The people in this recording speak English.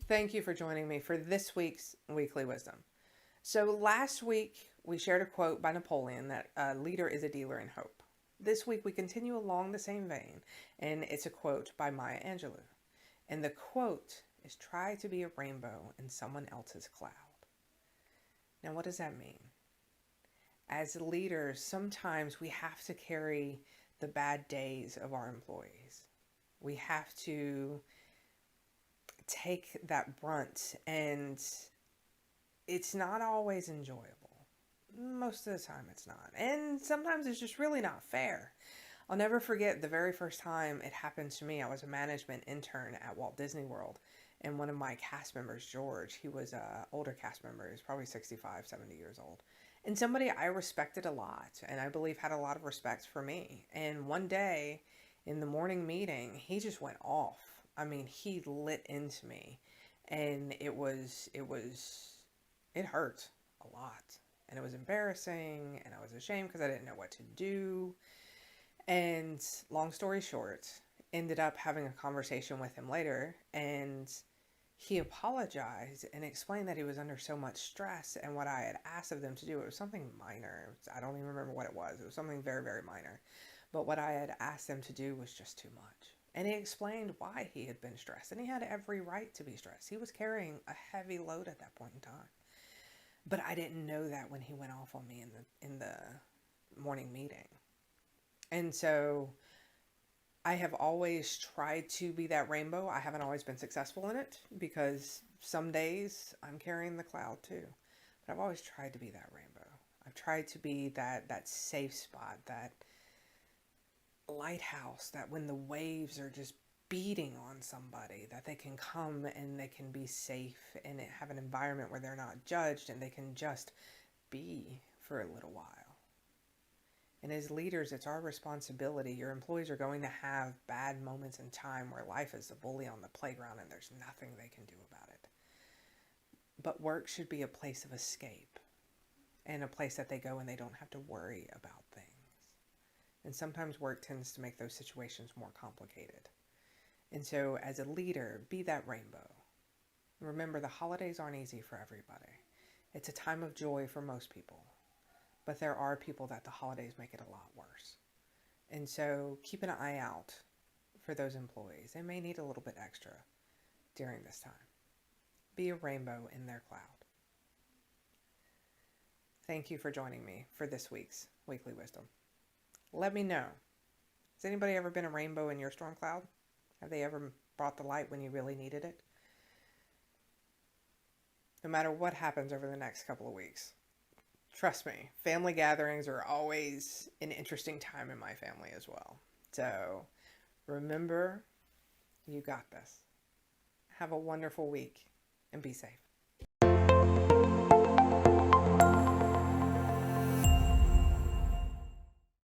Thank you for joining me for this week's Weekly Wisdom. So, last week we shared a quote by Napoleon that a leader is a dealer in hope. This week we continue along the same vein, and it's a quote by Maya Angelou. And the quote is, "Try to be a rainbow in someone else's cloud." Now, what does that mean? As leaders, sometimes we have to carry the bad days of our employees. We have to take that brunt, and it's not always enjoyable. Most of the time it's not. And sometimes it's just really not fair. I'll never forget the very first time it happened to me. I was a management intern at Walt Disney World, and one of my cast members, George, he was an older cast member. He was probably 65, 70 years old. And somebody I respected a lot, and I believe had a lot of respect for me. And one day in the morning meeting, he just went off. I mean, he lit into me, and it hurt a lot, and it was embarrassing, and I was ashamed because I didn't know what to do. And long story short, ended up having a conversation with him later, and he apologized and explained that he was under so much stress, and what I had asked of them to do, it was something minor. I don't even remember what it was. It was something very, very minor. But what I had asked them to do was just too much. And he explained why he had been stressed, and he had every right to be stressed. He was carrying a heavy load at that point in time. But I didn't know that when he went off on me in the morning meeting. And so I have always tried to be that rainbow. I haven't always been successful in it because some days I'm carrying the cloud too. But I've always tried to be that rainbow. I've tried to be that safe spot, that lighthouse, that when the waves are just beating on somebody, that they can come and they can be safe and have an environment where they're not judged and they can just be for a little while. And as leaders, it's our responsibility. Your employees are going to have bad moments in time where life is a bully on the playground and there's nothing they can do about it. But work should be a place of escape and a place that they go and they don't have to worry about things. And sometimes work tends to make those situations more complicated. And so as a leader, be that rainbow. Remember, the holidays aren't easy for everybody. It's a time of joy for most people. But there are people that the holidays make it a lot worse. And so keep an eye out for those employees. They may need a little bit extra during this time. Be a rainbow in their cloud. Thank you for joining me for this week's Weekly Wisdom. Let me know. Has anybody ever been a rainbow in your storm cloud? Have they ever brought the light when you really needed it? No matter what happens over the next couple of weeks, trust me, family gatherings are always an interesting time in my family as well. So remember, you got this. Have a wonderful week and be safe.